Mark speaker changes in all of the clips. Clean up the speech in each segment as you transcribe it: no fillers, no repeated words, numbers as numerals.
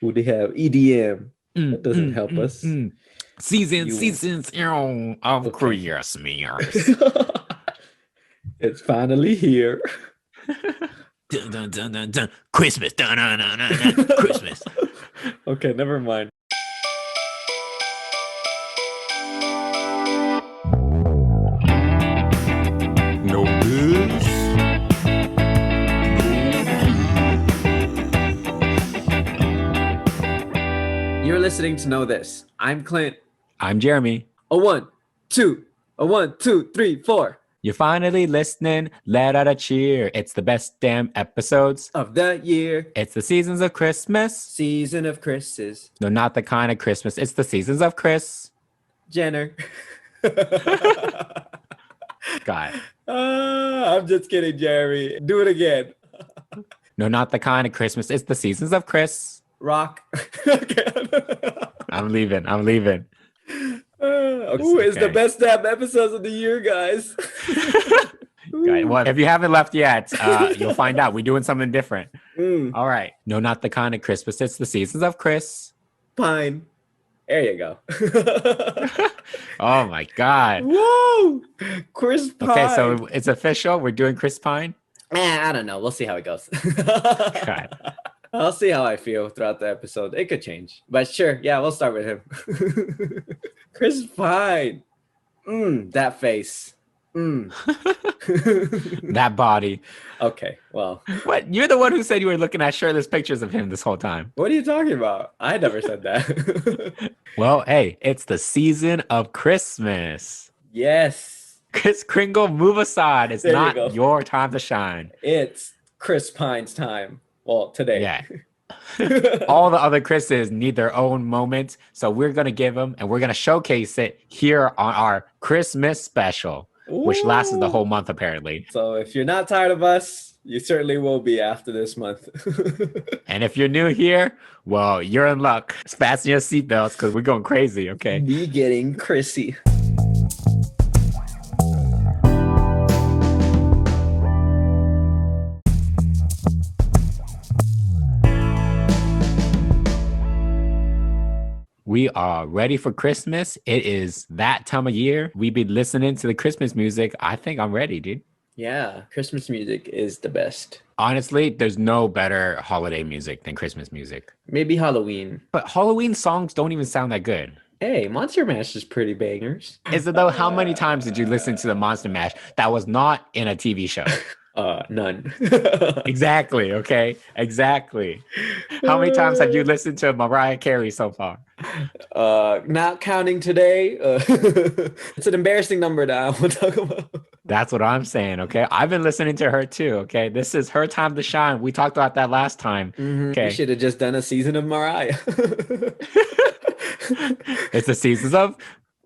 Speaker 1: Who they have? EDM. That doesn't help us.
Speaker 2: Seasons of
Speaker 1: Okay.
Speaker 2: Christmas.
Speaker 1: It's finally here.
Speaker 2: Dun, dun, dun, dun, dun. Christmas. Dun, dun, dun, dun, dun. Christmas.
Speaker 1: Okay, never mind.
Speaker 2: No this.
Speaker 1: You're listening to Know This. I'm Clint.
Speaker 2: I'm Jeremy.
Speaker 1: A 1, 2, a 1, 2, 3, 4
Speaker 2: You're finally listening. Let out a cheer. It's the best damn episodes.
Speaker 1: of the year.
Speaker 2: It's the seasons of Christmas.
Speaker 1: Season of Chris's.
Speaker 2: No, not the kind of Christmas. It's the seasons of Chris.
Speaker 1: Jenner.
Speaker 2: God.
Speaker 1: I'm just kidding, Jeremy. Do it again.
Speaker 2: No, not the kind of Christmas. It's the seasons of Chris.
Speaker 1: Rock. Okay.
Speaker 2: I'm leaving.
Speaker 1: Who is the
Speaker 2: okay.
Speaker 1: best damn episodes of the year, guys?
Speaker 2: Well, if you haven't left yet, you'll find out. We're doing something different.
Speaker 1: Mm,
Speaker 2: All right. No, not the kind of Christmas. It's the seasons of Chris.
Speaker 1: Pine. There you go.
Speaker 2: Oh my God.
Speaker 1: Whoa! Chris Pine.
Speaker 2: Okay, so it's official. We're doing Chris Pine.
Speaker 1: I don't know. We'll see how it goes.
Speaker 2: God.
Speaker 1: I'll see how I feel throughout the episode. It could change. But sure, yeah, we'll start with him. Chris Pine. That face.
Speaker 2: That body.
Speaker 1: Okay, well.
Speaker 2: What? You're the one who said you were looking at shirtless pictures of him this whole time.
Speaker 1: What are you talking about? I never said that.
Speaker 2: Well, hey, it's the season of Christmas.
Speaker 1: Yes.
Speaker 2: Chris Kringle, move aside. It's
Speaker 1: There you
Speaker 2: not
Speaker 1: go.
Speaker 2: your time to shine.
Speaker 1: It's Chris Pine's time. Well, today.
Speaker 2: Yeah. All the other Chris's need their own moment. So we're going to give them and we're going to showcase it here on our Christmas special, which lasted the
Speaker 1: Ooh.
Speaker 2: whole month, apparently.
Speaker 1: So if you're not tired of us, you certainly will be after this month.
Speaker 2: And if you're new here, well, you're in luck. Fasten your seatbelts because we're going crazy, okay?
Speaker 1: Me getting Chrissy.
Speaker 2: We are ready for Christmas. It is that time of year. We've been listening to the Christmas music. I think I'm ready, dude.
Speaker 1: Yeah, Christmas music is the best.
Speaker 2: Honestly, there's no better holiday music than Christmas music.
Speaker 1: Maybe Halloween.
Speaker 2: But Halloween songs don't even sound that good.
Speaker 1: Hey, Monster Mash is pretty bangers.
Speaker 2: Is it though? How many times did you listen to the Monster Mash that was not in a TV show?
Speaker 1: None.
Speaker 2: Exactly. Okay. Exactly. How many times have you listened to Mariah Carey so far?
Speaker 1: Not counting today. It's an embarrassing number that I won't talk about.
Speaker 2: That's what I'm saying. Okay. I've been listening to her too. Okay. This is her time to shine. We talked about that last time. Okay.
Speaker 1: We should have just done a season of Mariah.
Speaker 2: It's the seasons of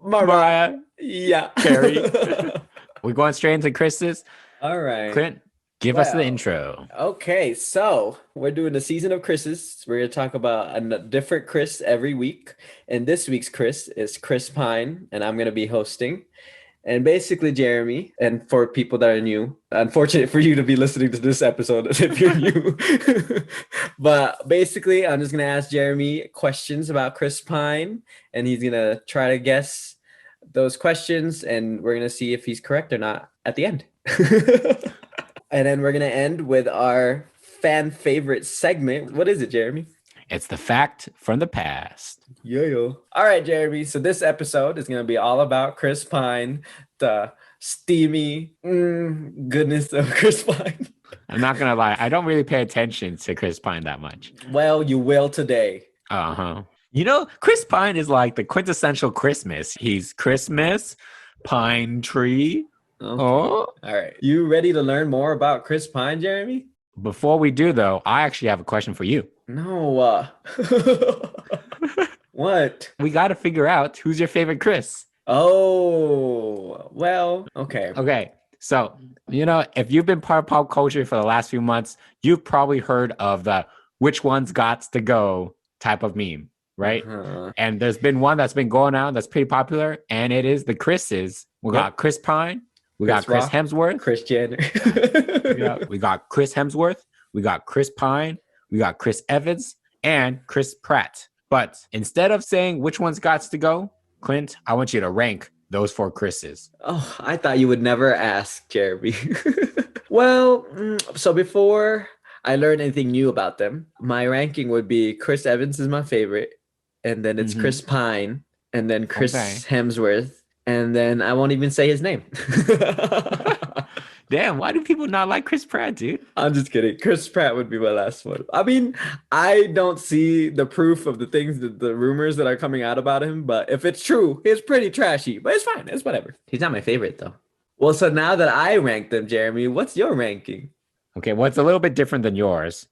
Speaker 2: Mariah
Speaker 1: Yeah.
Speaker 2: Carey. We're going straight into Chris's.
Speaker 1: All right.
Speaker 2: Clint, give us the
Speaker 1: Well,
Speaker 2: intro.
Speaker 1: Okay, so we're doing the season of Chris's. We're going to talk about a different Chris every week. And this week's Chris is Chris Pine, and I'm going to be hosting. And basically, Jeremy, and for people that are new, unfortunate for you to be listening to this episode if you're new. But basically, I'm just going to ask Jeremy questions about Chris Pine, and he's going to try to guess those questions, and we're going to see if he's correct or not at the end. And then we're going to end with our fan favorite segment. What is it, Jeremy?
Speaker 2: It's the fact from the past.
Speaker 1: Yo. All right, Jeremy. So this episode is going to be all about Chris Pine, the steamy goodness of Chris Pine.
Speaker 2: I'm not going to lie. I don't really pay attention to Chris Pine that much.
Speaker 1: Well, you will today.
Speaker 2: Uh-huh. You know, Chris Pine is like the quintessential Christmas. He's Christmas, pine tree.
Speaker 1: Okay.
Speaker 2: Oh.
Speaker 1: All right. You ready to learn more about Chris Pine, Jeremy?
Speaker 2: Before we do, though, I actually have a question for you.
Speaker 1: No. What?
Speaker 2: We got to figure out who's your favorite Chris.
Speaker 1: Oh, well, okay.
Speaker 2: Okay. So, you know, if you've been part of pop culture for the last few months, you've probably heard of the which one's got to go type of meme, right?
Speaker 1: Uh-huh.
Speaker 2: And there's been one that's been going on that's pretty popular, and it is the Chris's. We got Chris Pine. We got Chris
Speaker 1: Rock,
Speaker 2: Hemsworth.
Speaker 1: Chris Jenner.
Speaker 2: We got Chris Hemsworth. We got Chris Pine. We got Chris Evans. and Chris Pratt. But instead of saying which one's got to go, Clint, I want you to rank those 4 Chris's.
Speaker 1: Oh, I thought you would never ask, Jeremy. Well, so before I learn anything new about them, my ranking would be Chris Evans is my favorite, and then it's Chris Pine, and then Chris Hemsworth, and then I won't even say his name.
Speaker 2: Damn, why do people not like Chris Pratt, dude?
Speaker 1: I'm just kidding. Chris Pratt would be my last one. I mean, I don't see the proof of the things that the rumors that are coming out about him, but if it's true, it's pretty trashy, but it's fine. It's whatever. He's not my favorite though. Well, so now that I ranked them, Jeremy, what's your ranking?
Speaker 2: Okay, well, it's a little bit different than yours.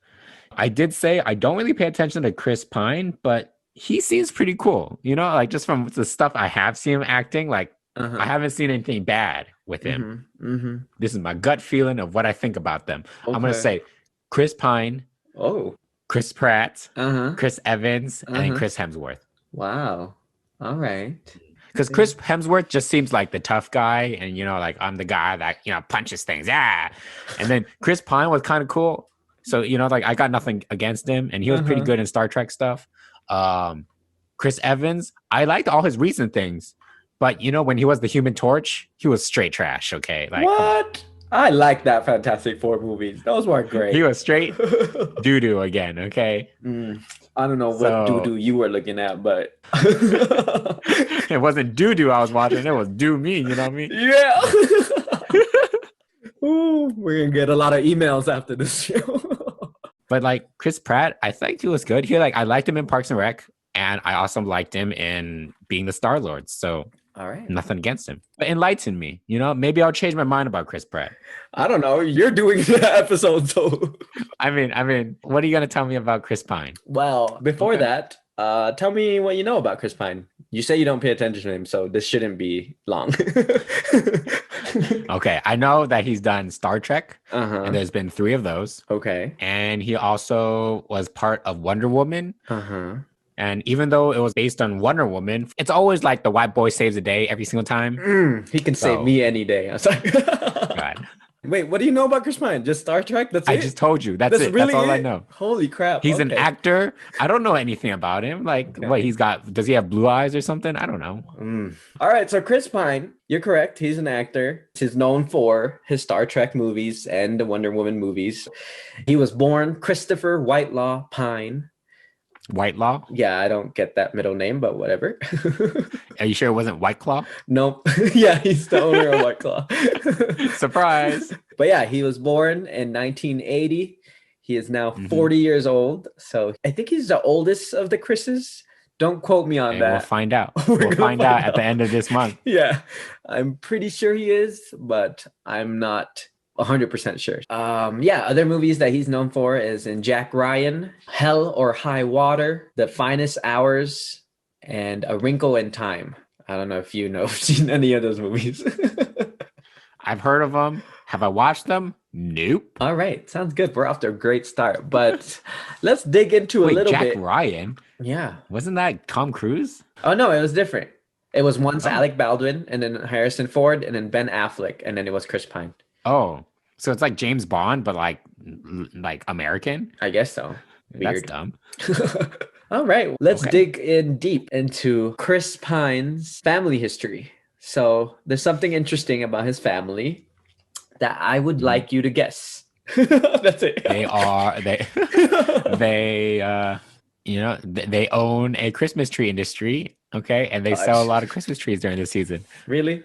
Speaker 2: I did say I don't really pay attention to Chris Pine, but he seems pretty cool. You know, like just from the stuff I have seen him acting, like I haven't seen anything bad with him. This is my gut feeling of what I think about them. Okay. I'm going to say Chris Pine, Chris Pratt, Chris Evans, and Chris Hemsworth.
Speaker 1: Wow. All right.
Speaker 2: Because Chris Hemsworth just seems like the tough guy, and, you know, like I'm the guy that, you know, punches things. Yeah. And then Chris Pine was kind of cool. So, you know, like I got nothing against him, and he was pretty good in Star Trek stuff. Chris Evans, I liked all his recent things. But, you know, when he was the Human Torch, he was straight trash, okay? Like,
Speaker 1: what? I like that Fantastic Four movies. Those were great.
Speaker 2: He was straight doo-doo again, okay?
Speaker 1: I don't know what doo-doo you were looking at, but...
Speaker 2: It wasn't doo-doo I was watching. It was do-me, you know what I mean?
Speaker 1: Yeah! Ooh, we're going to get a lot of emails after this show.
Speaker 2: But, like, Chris Pratt, I think he was good. I liked him in Parks and Rec, and I also liked him in being the Star-Lord, so... All right. Nothing against him. But enlighten me. You know, maybe I'll change my mind about Chris Pratt.
Speaker 1: I don't know. You're doing the episode, so.
Speaker 2: I mean, what are you going to tell me about Chris Pine?
Speaker 1: Well, before that, tell me what you know about Chris Pine. You say you don't pay attention to him, so this shouldn't be long.
Speaker 2: Okay. I know that he's done Star Trek, and there's been 3 of those.
Speaker 1: Okay.
Speaker 2: And he also was part of Wonder Woman. And even though it was based on Wonder Woman, it's always like the white boy saves the day every single time.
Speaker 1: He can save me any day. I'm sorry.
Speaker 2: God.
Speaker 1: Wait, what do you know about Chris Pine? Just Star Trek? That's it?
Speaker 2: I just told you. That's it.
Speaker 1: Really
Speaker 2: That's all I know.
Speaker 1: Holy crap.
Speaker 2: He's an actor. I don't know anything about him. Like, what he's got? Does he have blue eyes or something? I don't know.
Speaker 1: All right. So Chris Pine, you're correct. He's an actor. He's known for his Star Trek movies and the Wonder Woman movies. He was born Christopher Whitelaw Pine.
Speaker 2: Whitelaw?
Speaker 1: Yeah, I don't get that middle name, but whatever.
Speaker 2: Are you sure it wasn't White Claw?
Speaker 1: Nope. Yeah, he's the owner of White Claw.
Speaker 2: Surprise.
Speaker 1: But yeah, he was born in 1980. He is now 40 years old. So I think he's the oldest of the Chris's. Don't quote me on that.
Speaker 2: We'll find out. We'll find out at the end of this month.
Speaker 1: Yeah, I'm pretty sure he is, but I'm not 100% sure. Yeah, other movies that he's known for is in Jack Ryan, Hell or High Water, The Finest Hours, and A Wrinkle in Time. I don't know if you know seen any of those movies.
Speaker 2: I've heard of them. Have I watched them? Nope.
Speaker 1: All right, sounds good. We're off to a great start, but let's dig into a little
Speaker 2: Jack
Speaker 1: bit.
Speaker 2: Ryan?
Speaker 1: Yeah.
Speaker 2: Wasn't that Tom Cruise?
Speaker 1: Oh, no, it was different. It was once Alec Baldwin, and then Harrison Ford, and then Ben Affleck, and then it was Chris Pine.
Speaker 2: Oh, so it's like James Bond, but like American?
Speaker 1: I guess so.
Speaker 2: Weird. That's dumb.
Speaker 1: All right, let's dig in deep into Chris Pine's family history. So there's something interesting about his family that I would like you to guess. That's it.
Speaker 2: They own a Christmas tree industry, okay? And they sell a lot of Christmas trees during the season.
Speaker 1: Really?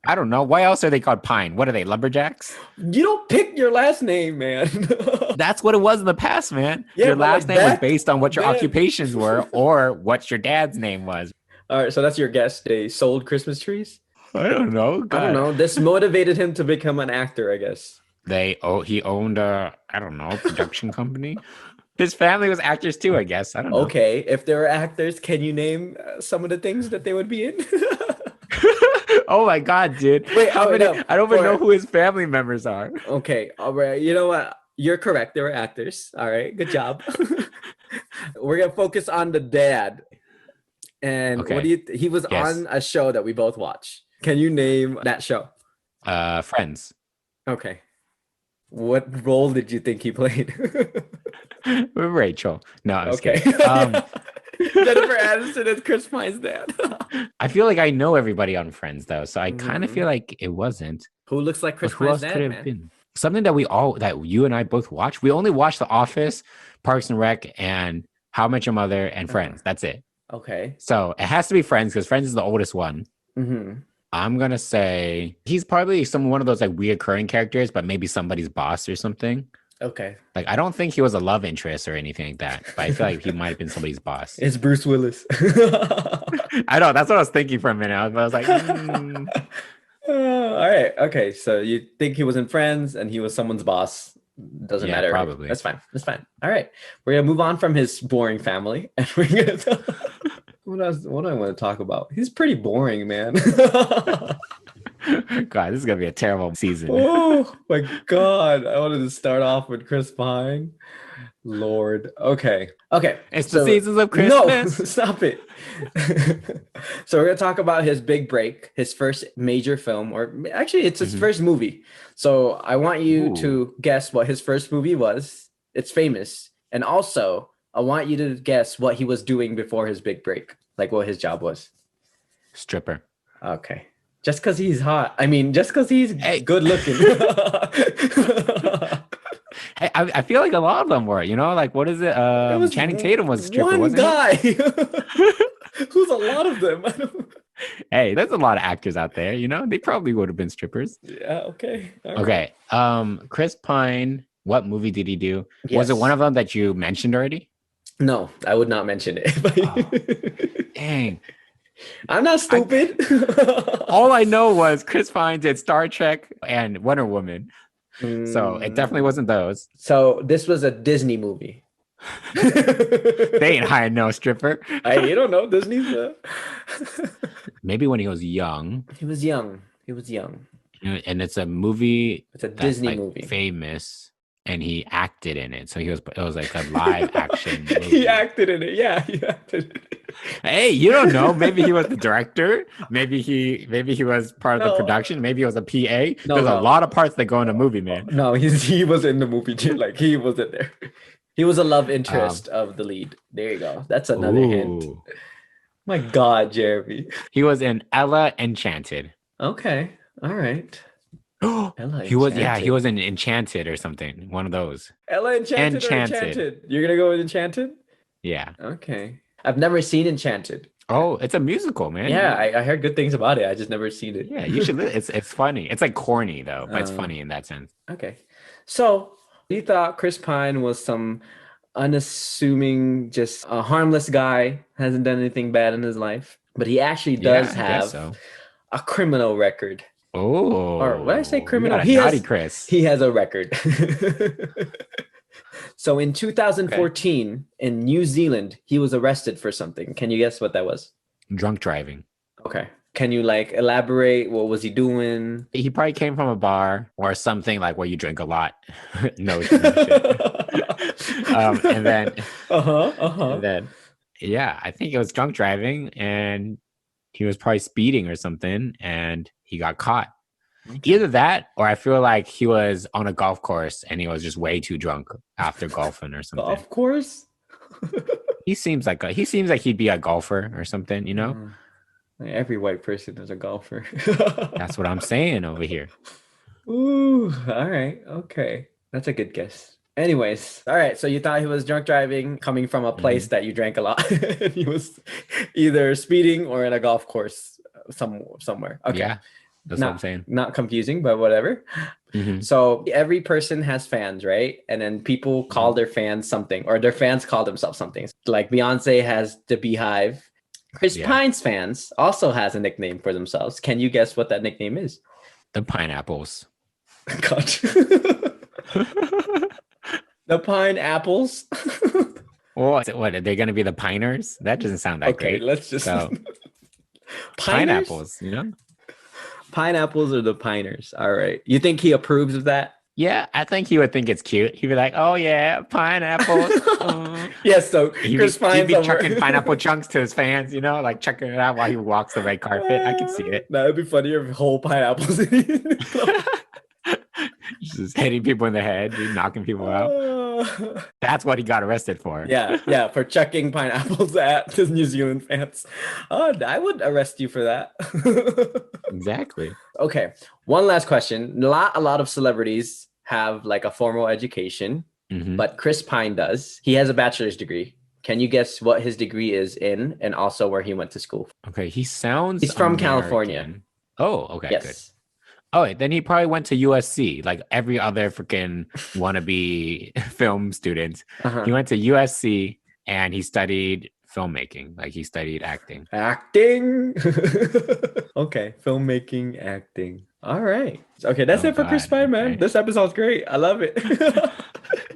Speaker 2: I don't know. Why else are they called Pine? What are they, lumberjacks?
Speaker 1: You don't pick your last name, man.
Speaker 2: That's what it was in the past, man.
Speaker 1: Yeah,
Speaker 2: your last name was based on what your occupations were or what your dad's name was.
Speaker 1: All right, so that's your guess. They sold Christmas trees?
Speaker 2: I don't know.
Speaker 1: I don't know. This motivated him to become an actor, I guess.
Speaker 2: He owned a, I don't know, production company. His family was actors too, I guess. I don't know.
Speaker 1: Okay, if they were actors, can you name some of the things that they would be in?
Speaker 2: Oh my God, dude.
Speaker 1: Wait,
Speaker 2: I don't even know who his family members are.
Speaker 1: Okay, all right. You know what? You're correct. They were actors. All right, good job. We're going to focus on the dad. And what do you he was on a show that we both watch. Can you name that show?
Speaker 2: Friends.
Speaker 1: Okay. What role did you think he played?
Speaker 2: Rachel. No, I'm just
Speaker 1: Okay.
Speaker 2: kidding.
Speaker 1: Jennifer Aniston is Chris Pine's dad.
Speaker 2: I feel like I know everybody on Friends though, so I kind of
Speaker 1: Mhm.
Speaker 2: feel like it wasn't.
Speaker 1: Who looks like
Speaker 2: But
Speaker 1: Chris
Speaker 2: who
Speaker 1: Pine's
Speaker 2: else could
Speaker 1: dad,
Speaker 2: it have
Speaker 1: man?
Speaker 2: been? Something that you and I both watch. We only watch The Office, Parks and Rec, and How I Met Your Mother and
Speaker 1: Uh-huh.
Speaker 2: Friends. That's it.
Speaker 1: Okay.
Speaker 2: So it has to be Friends because Friends is the oldest one.
Speaker 1: Mm-hmm.
Speaker 2: I'm gonna say he's probably one of those like reoccurring characters, but maybe somebody's boss or something.
Speaker 1: Okay.
Speaker 2: Like I don't think he was a love interest or anything like that, but I feel like he might have been somebody's boss.
Speaker 1: It's Bruce Willis.
Speaker 2: I know that's what I was thinking for a minute. I was like,
Speaker 1: All right. Okay. So you think he was in Friends and he was someone's boss. Doesn't
Speaker 2: yeah,
Speaker 1: matter.
Speaker 2: probably.
Speaker 1: That's fine. That's fine. All right. We're gonna move on from his boring family and we're gonna what else? What do I want to talk about? He's pretty boring, man.
Speaker 2: God, this is gonna be a terrible season.
Speaker 1: Oh my God. I wanted to start off with Chris Pine. Lord. Okay. Okay.
Speaker 2: It's the seasons of Christmas.
Speaker 1: No, stop it. So we're gonna talk about his big break, his first major film, or actually it's his first movie. So I want you to guess what his first movie was. It's famous. And also I want you to guess what he was doing before his big break, like what his job was.
Speaker 2: Stripper.
Speaker 1: Okay. Just because he's hot. I mean, just because he's good looking.
Speaker 2: Hey, I feel like a lot of them were, like what is it? Channing Tatum was a stripper,
Speaker 1: one
Speaker 2: wasn't
Speaker 1: guy. Who's a lot of them?
Speaker 2: Hey, there's a lot of actors out there, they probably would have been strippers.
Speaker 1: Yeah, okay. All
Speaker 2: okay.
Speaker 1: Right.
Speaker 2: Chris Pine, what movie did he do? Yes. Was it one of them that you mentioned already?
Speaker 1: No, I would not mention it.
Speaker 2: Dang.
Speaker 1: I'm not stupid.
Speaker 2: All I know was Chris Pine did Star Trek and Wonder Woman. So it definitely wasn't those.
Speaker 1: So this was a Disney movie.
Speaker 2: They ain't hiring no stripper.
Speaker 1: You don't know. Disney's
Speaker 2: maybe when he was young.
Speaker 1: He was young.
Speaker 2: And it's a movie.
Speaker 1: It's a Disney movie.
Speaker 2: Famous. And he acted in it. So it was like a live action movie.
Speaker 1: He acted in it. Yeah, he acted in it.
Speaker 2: Hey, you don't know. Maybe he was the director. Maybe he was part of the production. Maybe he was a PA. There's a lot of parts that go in a movie, man.
Speaker 1: No, he was in the movie too. Like he wasn't there. He was a love interest of the lead. There you go. That's another hint. My God, Jeremy.
Speaker 2: He was in Ella Enchanted.
Speaker 1: Okay. All right.
Speaker 2: He was in Enchanted or something. One of those.
Speaker 1: Ella Enchanted. Or Enchanted? You're gonna go with Enchanted?
Speaker 2: Yeah.
Speaker 1: Okay. I've never seen Enchanted.
Speaker 2: Oh, it's a musical, man.
Speaker 1: Yeah, I heard good things about it. I just never seen it.
Speaker 2: Yeah, you should. It's funny. It's like corny though, but it's funny in that sense.
Speaker 1: Okay. So you thought Chris Pine was some unassuming, just a harmless guy, hasn't done anything bad in his life, but he actually does have a criminal record.
Speaker 2: Oh,
Speaker 1: or when I say criminal,
Speaker 2: Chris.
Speaker 1: He has a record. So in 2014 in New Zealand, he was arrested for something. Can you guess what that was?
Speaker 2: Drunk driving.
Speaker 1: Okay. Can you elaborate? What was he doing?
Speaker 2: He probably came from a bar or something like where you drink a lot. No. And then. And then, yeah, I think it was drunk driving, and he was probably speeding or something, and he got caught. Okay. Either that, or I feel like he was on a golf course and he was just way too drunk after golfing or something.
Speaker 1: Golf course?
Speaker 2: He seems like he'd be a golfer or something,
Speaker 1: Every white person is a golfer.
Speaker 2: That's what I'm saying over here.
Speaker 1: Ooh, all right. Okay. That's a good guess. Anyways, all right. So you thought he was drunk driving, coming from a place that you drank a lot. He was either speeding or in a golf course somewhere. Okay.
Speaker 2: Yeah. That's what I'm saying.
Speaker 1: Not confusing, but whatever. So every person has fans, right? And then people call their fans something, or their fans call themselves something. Like Beyonce has the Beehive. Chris Pine's fans also has a nickname for themselves. Can you guess what that nickname is?
Speaker 2: The Pineapples.
Speaker 1: God. The Pineapples.
Speaker 2: What are they going to be, the Piners? That doesn't sound that great.
Speaker 1: Okay, let's just
Speaker 2: Pineapples,
Speaker 1: Pineapples or the Piners. All right. You think he approves of that?
Speaker 2: Yeah, I think he would think it's cute. He'd be like, "Oh yeah, pineapples."
Speaker 1: Yes, so Chris Pine's
Speaker 2: he'd be chucking pineapple chunks to his fans, like checking it out while he walks the red carpet. I can see it.
Speaker 1: That would be funny if whole pineapples.
Speaker 2: Just hitting people in the head, knocking people out. That's what he got arrested for.
Speaker 1: Yeah, for chucking pineapples at the New Zealand fans. I would arrest you for that.
Speaker 2: Exactly.
Speaker 1: Okay, one last question. Not a lot of celebrities have like a formal education, but Chris Pine does. He has a bachelor's degree. Can you guess what his degree is in and also where he went to school?
Speaker 2: Okay, he's from
Speaker 1: American. California.
Speaker 2: Oh, okay,
Speaker 1: yes.
Speaker 2: Good. Oh, then he probably went to USC, like every other freaking wannabe film student. He went to USC and he studied filmmaking, like he studied acting.
Speaker 1: Acting? Okay, filmmaking, acting. All right. Okay, that's it for Chris Pine, man. Okay. This episode's great. I love it.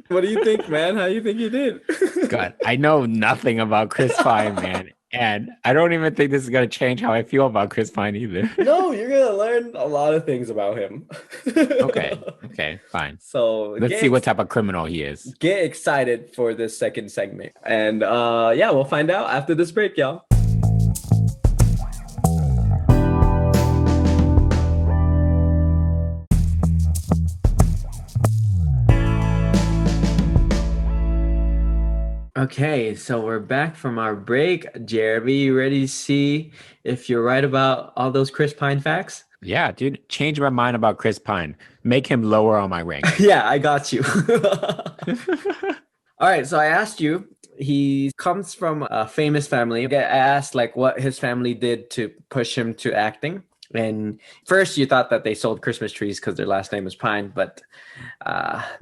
Speaker 1: What do you think, man? How do you think you did?
Speaker 2: God, I know nothing about Chris Pine, man. And I don't even think this is going to change how I feel about Chris Pine either.
Speaker 1: No, you're going to learn a lot of things about him.
Speaker 2: Okay, fine.
Speaker 1: So
Speaker 2: let's see what type of criminal he is.
Speaker 1: Get excited for this second segment. And yeah, we'll find out after this break, y'all. Okay, so we're back from our break. Jeremy, you ready to see if you're right about all those Chris Pine facts?
Speaker 2: Yeah, dude, change my mind about Chris Pine. Make him lower on my rank.
Speaker 1: Yeah, I got you. All right, so I asked you, he comes from a famous family. I asked like what his family did to push him to acting. And first you thought that they sold Christmas trees because their last name was Pine, but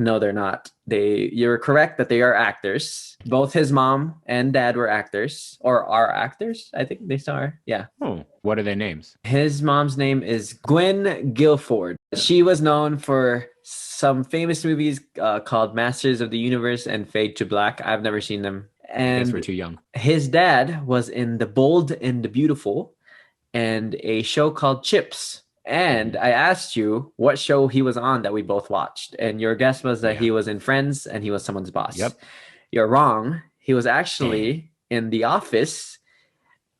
Speaker 1: no, they're not. You're correct that they are actors. Both his mom and dad were actors, or are actors. I think they still are. Yeah.
Speaker 2: Oh, what are their names?
Speaker 1: His mom's name is Gwen Guilford. She was known for some famous movies called Masters of the Universe and Fade to Black. I've never seen them. And I guess
Speaker 2: we're too young.
Speaker 1: His dad was in The Bold and the Beautiful and a show called Chips. And I asked you what show he was on that we both watched. And your guess was that he was in Friends and he was someone's boss.
Speaker 2: Yep.
Speaker 1: You're wrong. He was actually in The Office.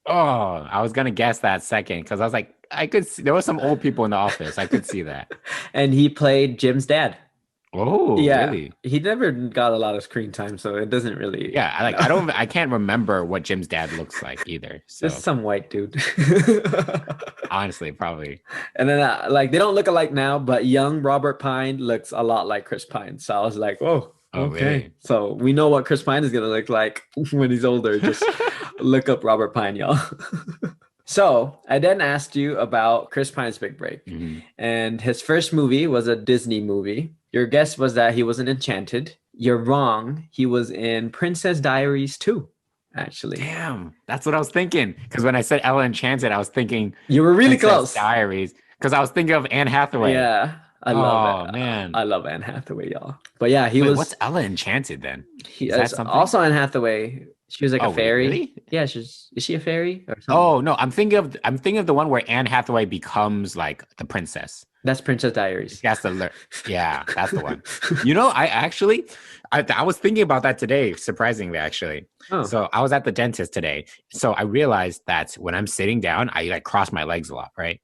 Speaker 2: Oh, I was going to guess that second because I was like, I could see there were some old people in The Office. I could see that.
Speaker 1: And he played Jim's dad.
Speaker 2: Oh, yeah. Really?
Speaker 1: He never got a lot of screen time, so it doesn't really.
Speaker 2: Yeah, I can't remember what Jim's dad looks like either. So.
Speaker 1: Just some white dude.
Speaker 2: Honestly, probably.
Speaker 1: And then they don't look alike now, but young Robert Pine looks a lot like Chris Pine. So I was like, whoa.
Speaker 2: Oh,
Speaker 1: okay.
Speaker 2: Really?
Speaker 1: So we know what Chris Pine is gonna look like when he's older. Just look up Robert Pine, y'all. So I then asked you about Chris Pine's big break. And his first movie was a Disney movie. Your guess was that he was in Enchanted. You're wrong. He was in Princess Diaries 2, actually.
Speaker 2: Damn, that's what I was thinking. Because when I said Ella Enchanted, I was thinking
Speaker 1: you were really close.
Speaker 2: Diaries. Because I was thinking of Anne Hathaway.
Speaker 1: Yeah, I love it.
Speaker 2: Oh man,
Speaker 1: I love Anne Hathaway, y'all. But yeah, he was.
Speaker 2: What's Ella Enchanted then?
Speaker 1: Is that something? Also Anne Hathaway. She was like a fairy. Really? Yeah, is she a fairy or something? Oh
Speaker 2: no, I'm thinking of the one where Anne Hathaway becomes like the princess.
Speaker 1: That's Princess Diaries.
Speaker 2: That's that's the one. You know, I was thinking about that today, surprisingly, actually. Oh. So I was at the dentist today. So I realized that when I'm sitting down, I like cross my legs a lot, right?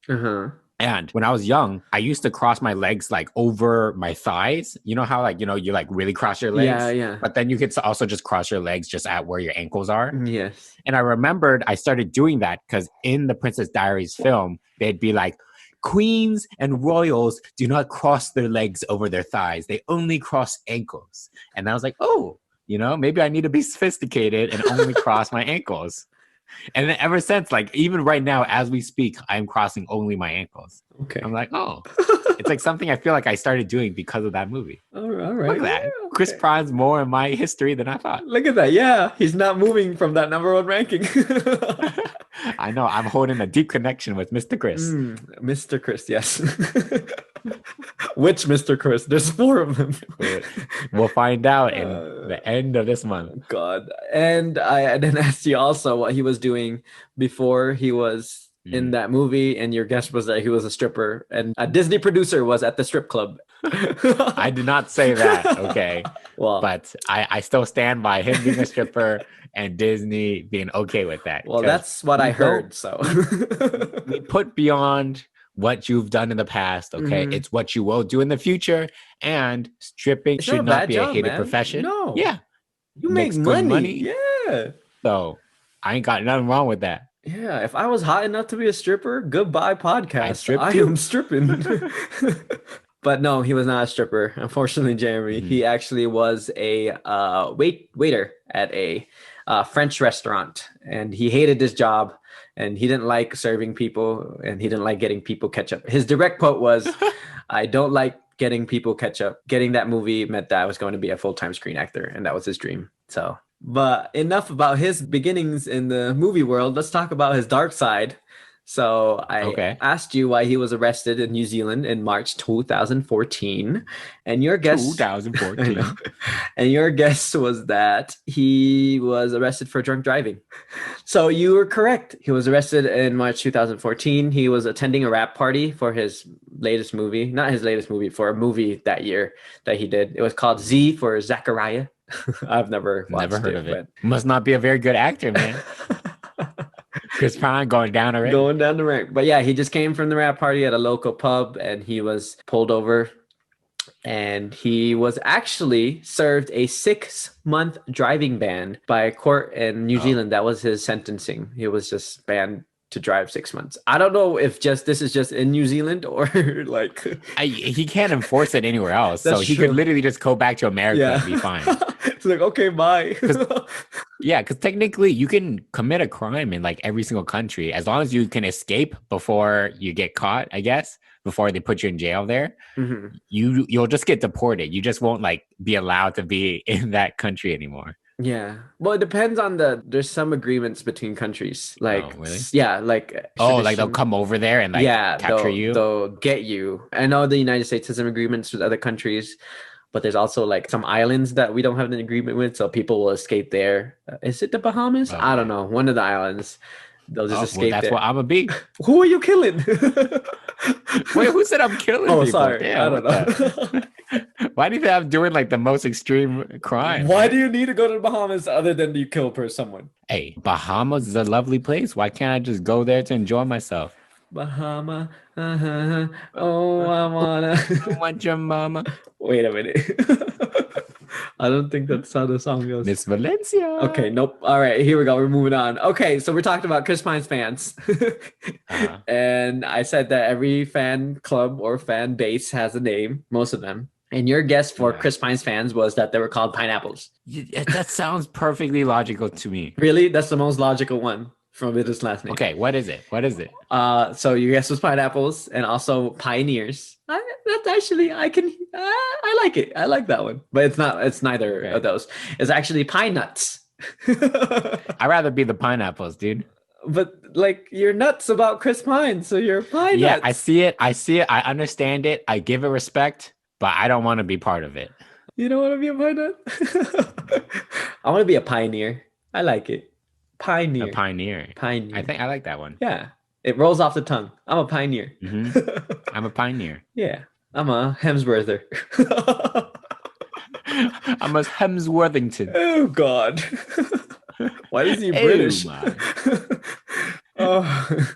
Speaker 2: And when I was young, I used to cross my legs like over my thighs. You know how like, you like really cross your legs?
Speaker 1: Yeah.
Speaker 2: But then you could also just cross your legs just at where your ankles are.
Speaker 1: Yes.
Speaker 2: And I remembered I started doing that because in the Princess Diaries film, they'd be like, queens and royals do not cross their legs over their thighs. They only cross ankles. And I was like, oh, maybe I need to be sophisticated and only cross my ankles. And then ever since, like even right now, as we speak, I'm crossing only my ankles.
Speaker 1: Okay.
Speaker 2: I'm like, oh, it's like something I feel like I started doing because of that movie.
Speaker 1: All right.
Speaker 2: Look at that. Okay. Chris Pine's more in my history than I thought.
Speaker 1: Look at that. Yeah. He's not moving from that number one ranking.
Speaker 2: I know. I'm holding a deep connection with Mr. Chris.
Speaker 1: Mr. Chris, yes. Which Mr. Chris? There's 4 of them.
Speaker 2: We'll find out in the end of this month.
Speaker 1: God. And I then asked you also what he was doing before he was in that movie, and your guess was that he was a stripper, and a Disney producer was at the strip club.
Speaker 2: I did not say that, okay? Well, but I still stand by him being a stripper and Disney being okay with that.
Speaker 1: Well, that's what I heard. So
Speaker 2: we put beyond what you've done in the past. Okay,
Speaker 1: Mhm.
Speaker 2: it's what you will do in the future, and stripping
Speaker 1: It's not a
Speaker 2: should not
Speaker 1: bad
Speaker 2: be a
Speaker 1: job,
Speaker 2: hated
Speaker 1: man.
Speaker 2: profession.
Speaker 1: No,
Speaker 2: Yeah,
Speaker 1: you make
Speaker 2: makes good
Speaker 1: money.
Speaker 2: money,
Speaker 1: Yeah.
Speaker 2: so I ain't got nothing wrong with that.
Speaker 1: Yeah, if I was hot enough to be a stripper, goodbye
Speaker 2: I'd
Speaker 1: podcast.
Speaker 2: strip
Speaker 1: I
Speaker 2: too.
Speaker 1: am stripping. But no, he was not a stripper. Unfortunately, Jeremy,
Speaker 2: Mhm.
Speaker 1: he actually was a waiter at a French restaurant, and he hated this job, and he didn't like serving people, and he didn't like getting people ketchup. His direct quote was, "I don't like getting people ketchup." Getting that movie meant that I was going to be a full-time screen actor, and that was his dream. So, but enough about his beginnings in the movie world. Let's talk about his dark side. So I
Speaker 2: Okay,
Speaker 1: asked you why he was arrested in New Zealand in March 2014, and your guess, I know,
Speaker 2: 2014.
Speaker 1: and your guess was that he was arrested for drunk driving. So you were correct. He was arrested in March 2014. He was attending a rap party for his latest movie, not his latest movie, for a movie that year that he did. It was called Z for Zachariah. I've never
Speaker 2: Never
Speaker 1: watched
Speaker 2: heard
Speaker 1: it,
Speaker 2: of it.
Speaker 1: but
Speaker 2: Must not be a very good actor, man. Chris Pine going down already.
Speaker 1: going down the rank. But yeah, he just came from the rap party at a local pub and he was pulled over and he was actually served a 6-month driving ban by a court in New
Speaker 2: Oh,
Speaker 1: Zealand. That was his sentencing. He was just banned to drive 6 months. I don't know if just this is just in New Zealand or like
Speaker 2: he can't enforce it anywhere else, so
Speaker 1: that's
Speaker 2: he could
Speaker 1: true.
Speaker 2: literally just go back to America
Speaker 1: Yeah.
Speaker 2: and be fine.
Speaker 1: It's like, okay, bye.
Speaker 2: Yeah, because technically you can commit a crime in like every single country as long as you can escape before you get caught, I guess, before they put you in jail there.
Speaker 1: Mhm.
Speaker 2: You'll just get deported. You just won't like be allowed to be in that country anymore.
Speaker 1: Yeah. Well, it depends on there's some agreements between countries.
Speaker 2: Oh,
Speaker 1: Like,
Speaker 2: really?
Speaker 1: yeah, like
Speaker 2: Oh, like they'll
Speaker 1: extradition.
Speaker 2: come over there and like
Speaker 1: Yeah,
Speaker 2: capture you.
Speaker 1: they'll get you. I know the United States has some agreements with other countries, but there's also like some islands that we don't have an agreement with, so people will escape there. Is it the Bahamas? I don't
Speaker 2: Okay.
Speaker 1: know. One of the islands. They'll just
Speaker 2: Oh, well,
Speaker 1: escape
Speaker 2: that's what
Speaker 1: there.
Speaker 2: I'm gonna be.
Speaker 1: Who are you killing?
Speaker 2: Wait, who said I'm killing
Speaker 1: Oh,
Speaker 2: people?
Speaker 1: sorry. I
Speaker 2: Damn,
Speaker 1: don't
Speaker 2: what
Speaker 1: know.
Speaker 2: the? Why do you think I'm doing like the most extreme crime,
Speaker 1: Why do
Speaker 2: man?
Speaker 1: you need to go to the Bahamas other than you kill someone?
Speaker 2: Hey, Bahamas is a lovely place. Why can't I just go there to enjoy myself?
Speaker 1: Bahama. Oh, I wanna.
Speaker 2: I want your mama,
Speaker 1: Wait a minute. I don't think that's how the song goes.
Speaker 2: Miss Valencia.
Speaker 1: Okay, nope. All right, here we go. We're moving on. Okay, so we're talking about Chris Pine's fans.
Speaker 2: Uh-huh.
Speaker 1: And I said that every fan club or fan base has a name, most of them. And your guess for
Speaker 2: Yeah.
Speaker 1: Chris Pine's fans was that they were called pineapples.
Speaker 2: That sounds perfectly logical to me.
Speaker 1: Really? That's the most logical one from his last name.
Speaker 2: Okay, what is it? What is it?
Speaker 1: So your guess was pineapples and also pioneers. That's actually I like it. I like that one, but it's not. It's neither
Speaker 2: Okay.
Speaker 1: of those. It's actually pine nuts.
Speaker 2: I'd rather be the pineapples, dude.
Speaker 1: But like you're nuts about Chris Pine, so you're pine
Speaker 2: Yeah,
Speaker 1: nuts.
Speaker 2: I see it. I see it. I understand it. I give it respect, but I don't want to be part of it.
Speaker 1: You don't want to be a pine nut? I want to be a pioneer. I like it. Pioneer.
Speaker 2: A pioneer.
Speaker 1: Pioneer.
Speaker 2: I think I like that one.
Speaker 1: Yeah. It rolls off the tongue. I'm a pioneer.
Speaker 2: I'm a pioneer.
Speaker 1: Yeah. I'm a Hemsworther.
Speaker 2: I'm a Hemsworthington.
Speaker 1: Oh God. Why is he
Speaker 2: Oh,
Speaker 1: British?
Speaker 2: my.
Speaker 1: Oh.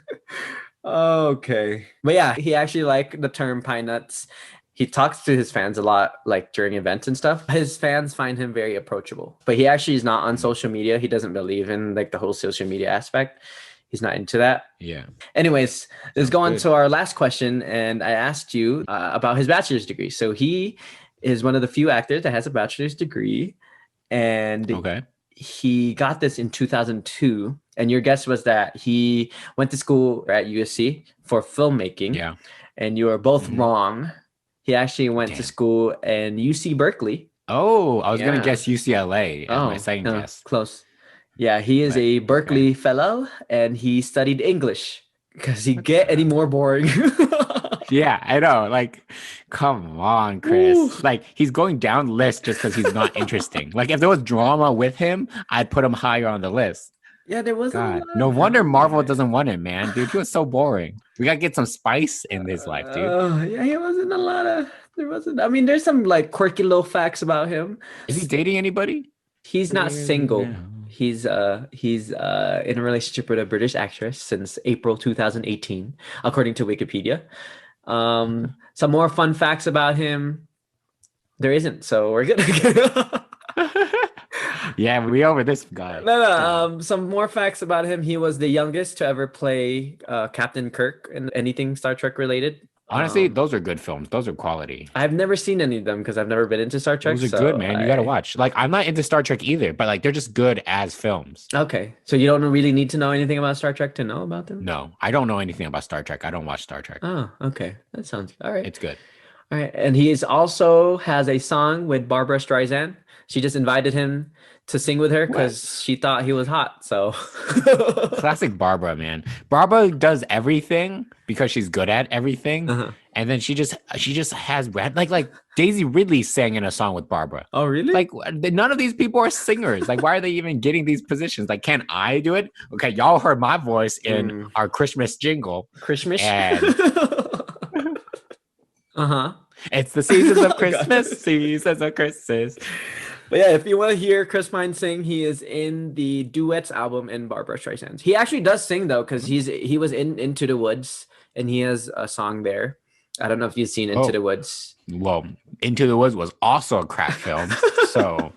Speaker 1: Okay. But yeah, he actually liked the term pine nuts. He talks to his fans a lot, like during events and stuff. His fans find him very approachable, but he actually is not on social media. He doesn't believe in like the whole social media aspect. He's not into that.
Speaker 2: Yeah.
Speaker 1: Anyways, let's go on
Speaker 2: good.
Speaker 1: to our last question. And I asked you about his bachelor's degree. So he is one of the few actors that has a bachelor's degree. And
Speaker 2: Okay.
Speaker 1: he got this in 2002. And your guess was that he went to school at USC for filmmaking.
Speaker 2: Yeah.
Speaker 1: And you are both
Speaker 2: Mhm.
Speaker 1: wrong. He actually went to
Speaker 2: Damn.
Speaker 1: school in UC Berkeley.
Speaker 2: Oh, I was
Speaker 1: Yeah.
Speaker 2: gonna guess UCLA as my second
Speaker 1: no,
Speaker 2: guess.
Speaker 1: close. Yeah, he is
Speaker 2: But-
Speaker 1: a Berkeley fellow and he studied English. Because he get any more boring.
Speaker 2: Yeah, I know. Like, come on, Chris.
Speaker 1: Ooh.
Speaker 2: Like, he's going down the list just because he's not interesting. Like, if there was drama with him, I'd put him higher on the list.
Speaker 1: Yeah, there wasn't a
Speaker 2: God,
Speaker 1: lot
Speaker 2: no
Speaker 1: of
Speaker 2: wonder
Speaker 1: drama
Speaker 2: Marvel
Speaker 1: there.
Speaker 2: doesn't want him, man. Dude, he was so boring. We gotta get some spice in his life, dude.
Speaker 1: Yeah, he wasn't a lot of. There wasn't. I mean, there's some like quirky little facts about him.
Speaker 2: Is he dating anybody?
Speaker 1: He's not single. He's in a relationship with a British actress since April 2018, according to Wikipedia. Some more fun facts about him. There isn't, so we're good.
Speaker 2: Yeah, we over this guy.
Speaker 1: No. Some more facts about him. He was the youngest to ever play Captain Kirk in anything Star Trek related.
Speaker 2: Honestly, those are good films. Those are quality.
Speaker 1: I've never seen any of them because I've never been into Star Trek.
Speaker 2: Those are good, man. You gotta watch. Like, I'm not into Star Trek either, but like they're just good as films.
Speaker 1: Okay, so you don't really need to know anything about Star Trek to know about them?
Speaker 2: No, I don't know anything about Star Trek. I don't watch Star Trek.
Speaker 1: Oh, okay. That sounds all right.
Speaker 2: It's good.
Speaker 1: All right, and he is also has a song with Barbara Streisand. She just invited him to sing with her because she thought he was hot. So
Speaker 2: classic Barbara, man. Barbara does everything because she's good at everything, and then she just has like Daisy Ridley sang in a song with Barbara.
Speaker 1: Oh, really?
Speaker 2: Like none of these people are singers. Like, why are they even getting these positions? Like, can I do it? Okay, y'all heard my voice in our Christmas jingle.
Speaker 1: Christmas.
Speaker 2: And
Speaker 1: uh-huh.
Speaker 2: It's the seasons of Christmas, seasons of Christmas.
Speaker 1: But yeah, if you want to hear Chris Pine sing, he is in the duets album in Barbara Streisand. He actually does sing though, because he was in Into the Woods and he has a song there. I don't know if you've seen Into the Woods.
Speaker 2: Well, Into the Woods was also a crap film, so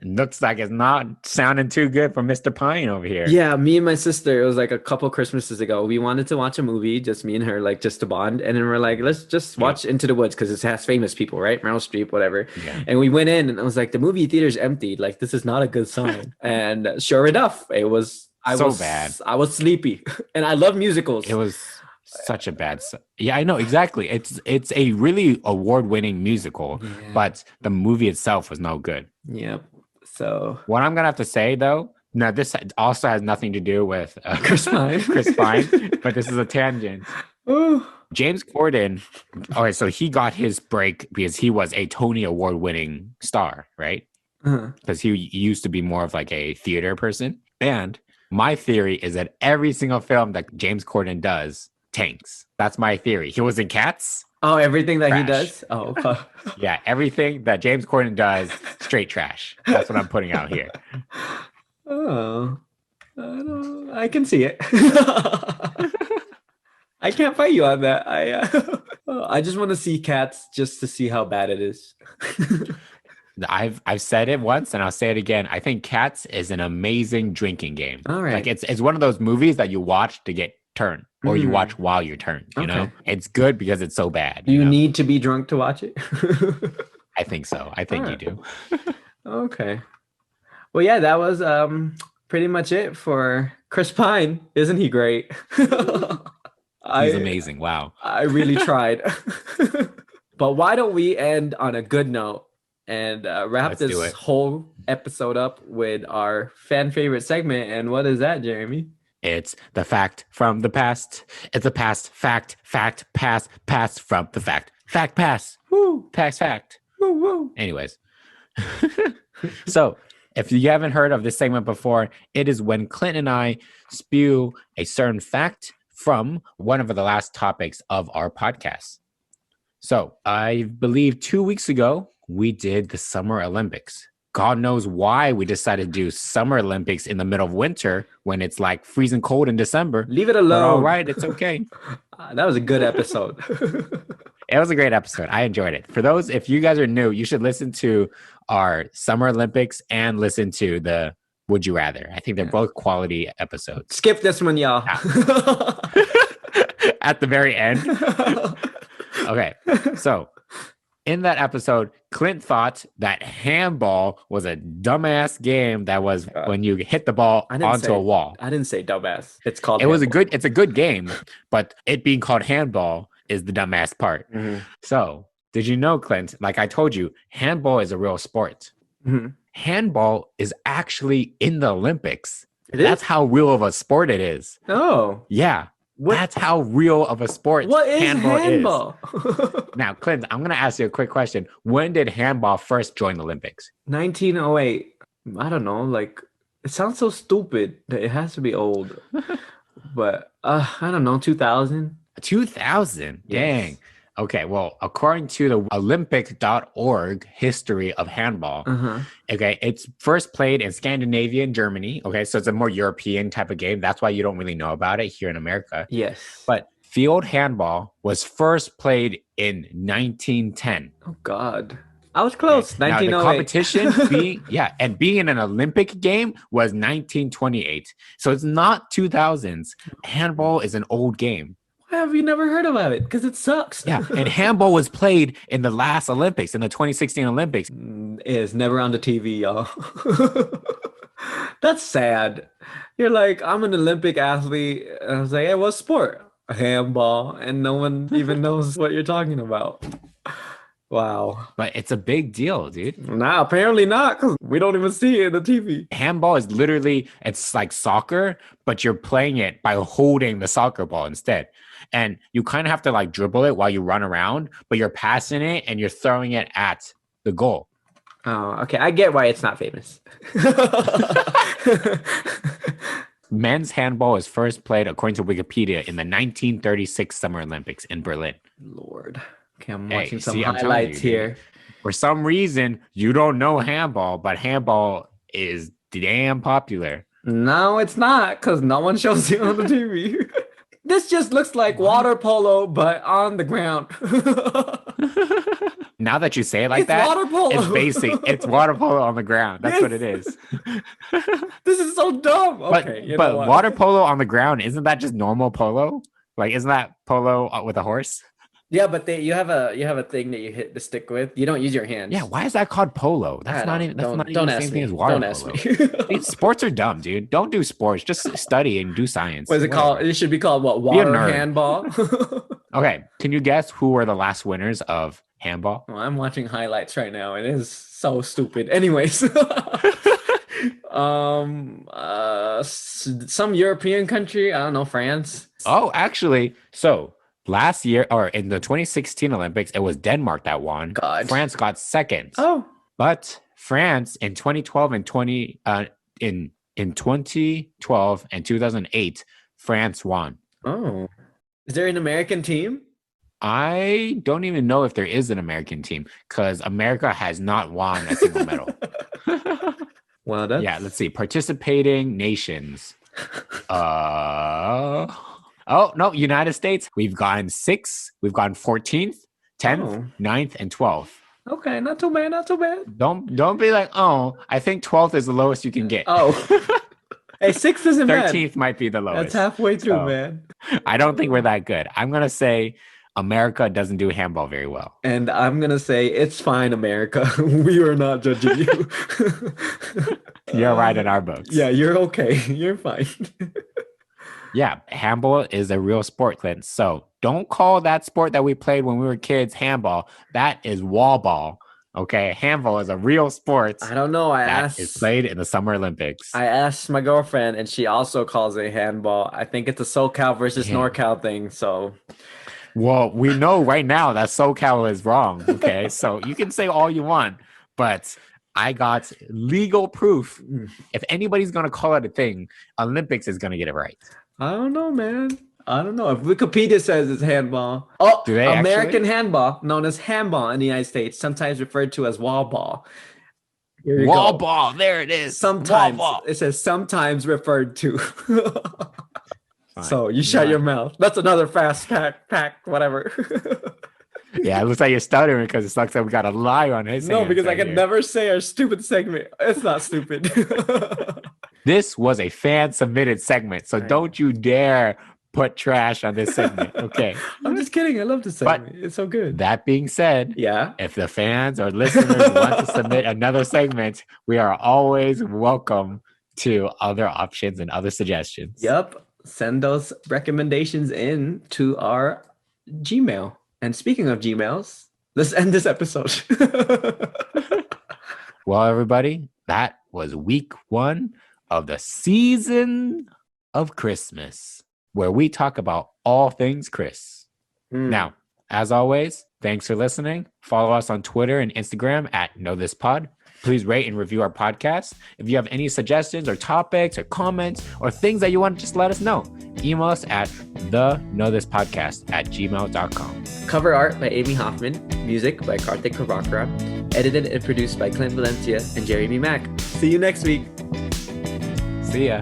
Speaker 2: it looks like it's not sounding too good for Mr. Pine over here.
Speaker 1: Yeah, me and my sister, it was like a couple Christmases ago. We wanted to watch a movie, just me and her, like just to bond. And then we're like, let's just watch Into the Woods because it has famous people, right? Meryl Streep, whatever. Yeah. And we went in and I was like, the movie theater's empty. Like, this is not a good sign. And sure enough, it was bad. I was sleepy. And I love musicals.
Speaker 2: It was such a bad. Yeah, I know exactly. It's a really award-winning musical, but the movie itself was no good.
Speaker 1: Yep. So
Speaker 2: what I'm gonna have to say though, now this also has nothing to do with
Speaker 1: Chris Pine,
Speaker 2: but this is a tangent.
Speaker 1: Ooh.
Speaker 2: James Corden. Okay, so he got his break because he was a Tony Award-winning star, right? Because he used to be more of like a theater person. And my theory is that every single film that James Corden does tanks. That's my theory. He was in Cats.
Speaker 1: Oh, everything that
Speaker 2: trash.
Speaker 1: He does? Oh, okay.
Speaker 2: Yeah, everything that James Corden does, straight trash. That's what I'm putting out here.
Speaker 1: Oh, I can see it. I can't fight you on that. I just want to see Cats just to see how bad it is.
Speaker 2: I've said it once and I'll say it again. I think Cats is an amazing drinking game.
Speaker 1: All right.
Speaker 2: Like it's one of those movies that you watch to get turned. Or you watch while you're turned, you know? It's good because it's so bad.
Speaker 1: You need to be drunk to watch it?
Speaker 2: I think so. I think you do.
Speaker 1: Okay. Well, yeah, that was pretty much it for Chris Pine. Isn't he great?
Speaker 2: He's amazing. Wow.
Speaker 1: I really tried. But why don't we end on a good note and wrap this whole episode up with our fan favorite segment? And what is that, Jeremy?
Speaker 2: It's the fact from the past. It's a past fact pass from the fact pass.
Speaker 1: Woo.
Speaker 2: Past fact.
Speaker 1: Woo, woo.
Speaker 2: Anyways. So if you haven't heard of this segment before, it is when Clint and I spew a certain fact from one of the last topics of our podcast. So I believe 2 weeks ago, we did the Summer Olympics. God knows why we decided to do Summer Olympics in the middle of winter when it's like freezing cold in December.
Speaker 1: Leave it alone.
Speaker 2: All right, it's okay.
Speaker 1: That was a good episode.
Speaker 2: It was a great episode. I enjoyed it. For those, if you guys are new, you should listen to our Summer Olympics and listen to the Would You Rather. I think they're both quality episodes.
Speaker 1: Skip this one, y'all.
Speaker 2: At the very end. Okay, so in that episode, Clint thought that handball was a dumbass game that was when you hit the ball onto a wall.
Speaker 1: I didn't say dumbass. It's called
Speaker 2: it's a good game, but it being called handball is the dumbass part.
Speaker 1: Mm-hmm.
Speaker 2: So, did you know, Clint, like I told you, handball is a real sport.
Speaker 1: Mm-hmm.
Speaker 2: Handball is actually in the Olympics. That's how real of a sport it is.
Speaker 1: Oh.
Speaker 2: Yeah. That's how real of a sport handball is. Now, Clint, I'm going to ask you a quick question. When did handball first join the Olympics?
Speaker 1: 1908. I don't know. Like, it sounds so stupid that it has to be old. But I don't know. 2000?
Speaker 2: 2000? Yes. Dang. Okay, well, according to the Olympic.org history of handball, okay, it's first played in Scandinavia and Germany. Okay, so it's a more European type of game. That's why you don't really know about it here in America.
Speaker 1: Yes.
Speaker 2: But field handball was first played in 1910.
Speaker 1: Oh, God. I was close.
Speaker 2: Okay. Now, the
Speaker 1: 1908.
Speaker 2: competition being an Olympic game was 1928. So it's not 2000s. Handball is an old game.
Speaker 1: Why have you never heard about it? Because it sucks.
Speaker 2: Yeah, and handball was played in the last Olympics, in the 2016 Olympics.
Speaker 1: It is never on the TV, y'all. That's sad. You're like, I'm an Olympic athlete. And I was like, hey, what sport? Handball. And no one even knows what you're talking about. Wow.
Speaker 2: But it's a big deal, dude.
Speaker 1: Nah, apparently not, because we don't even see it in the TV.
Speaker 2: Handball is literally, it's like soccer, but you're playing it by holding the soccer ball instead. And you kind of have to like dribble it while you run around, but you're passing it and you're throwing it at the goal.
Speaker 1: Oh, okay. I get why it's not famous.
Speaker 2: Men's handball is first played, according to Wikipedia, in the 1936 Summer Olympics in Berlin.
Speaker 1: Lord. Okay, I'm watching some
Speaker 2: I'm
Speaker 1: highlights here.
Speaker 2: For some reason, you don't know handball, but handball is damn popular.
Speaker 1: No, it's not, because no one shows it on the TV. This just looks like water polo, but on the ground.
Speaker 2: Now that you say it like that,
Speaker 1: water polo.
Speaker 2: It's basic. It's water polo on the ground. That's what it is.
Speaker 1: This is so dumb. Okay,
Speaker 2: but water polo on the ground, isn't that just normal polo? Like, isn't that polo with a horse?
Speaker 1: Yeah, but you have a thing that you hit the stick with. You don't use your hands.
Speaker 2: Yeah, why is that called polo? That's not even the same thing as water polo. Dude, sports are dumb, dude. Don't do sports. Just study and do science.
Speaker 1: What is it called? It should be called what? Water handball.
Speaker 2: Okay, can you guess who were the last winners of handball?
Speaker 1: Well, I'm watching highlights right now, and it is so stupid. Anyways, some European country. I don't know, France.
Speaker 2: Oh, actually, so. Last year, or in the 2016 Olympics, it was Denmark that won.
Speaker 1: God.
Speaker 2: France got second.
Speaker 1: Oh,
Speaker 2: but France in 2012 and 2012 and 2008, France won.
Speaker 1: Oh, is there an American team?
Speaker 2: I don't even know if there is an American team because America has not won a single medal.
Speaker 1: Well, that's...
Speaker 2: yeah. Let's see. Participating nations. Oh, no, United States. We've gone 6th. We've gone 14th, 10th, 9th, and 12th.
Speaker 1: Okay, not too bad, not too bad.
Speaker 2: Don't be like, oh, I think 12th is the lowest you can get.
Speaker 1: Oh. Hey, 6th isn't
Speaker 2: 13th
Speaker 1: bad.
Speaker 2: might be the lowest.
Speaker 1: That's halfway through, man.
Speaker 2: I don't think we're that good. I'm going to say America doesn't do handball very well.
Speaker 1: And I'm going to say it's fine, America. We are not judging you.
Speaker 2: You're right in our books.
Speaker 1: Yeah, you're okay. You're fine.
Speaker 2: Yeah, handball is a real sport, Clint. So don't call that sport that we played when we were kids handball. That is wall ball. Okay, handball is a real sport.
Speaker 1: I don't know.
Speaker 2: That is played in the Summer Olympics.
Speaker 1: I asked my girlfriend, and she also calls it handball. I think it's a SoCal versus NorCal thing. So,
Speaker 2: well, we know right now that SoCal is wrong. Okay, so you can say all you want, but I got legal proof. If anybody's gonna call it a thing, Olympics is gonna get it right.
Speaker 1: I don't know, man. I don't know. If Wikipedia says it's handball. Oh, American handball, known as handball in the United States, sometimes referred to as wall ball.
Speaker 2: Wall ball. There it is.
Speaker 1: Sometimes. It says sometimes referred to. So you shut your mouth. That's another fast pack, whatever.
Speaker 2: Yeah, it looks like you're stuttering because it sucks that we got a lie on his.
Speaker 1: No, because I can never say our stupid segment. It's not stupid.
Speaker 2: This was a fan submitted segment, so don't you dare put trash on this segment. Okay.
Speaker 1: I'm just kidding. I love this segment. It's so good.
Speaker 2: That being said,
Speaker 1: yeah,
Speaker 2: if the fans or listeners want to submit another segment, we are always welcome to other options and other suggestions.
Speaker 1: Yep. Send those recommendations in to our Gmail. And speaking of Gmails, let's end this episode.
Speaker 2: Well, everybody, that was week 1 of the season of Christmas, where we talk about all things Chris. Now, as always, Thanks for listening. Follow us on Twitter and Instagram at KnowThisPod. Please rate and review our podcast. If you have any suggestions or topics or comments or things that you want to just let us know, email us at theknowthispodcast@gmail.com.
Speaker 1: Cover art by Amy Hoffman. Music by Karthik Prabhakaran. Edited and produced by Clint Valencia and Jeremy Mack. See you next week.
Speaker 2: See ya.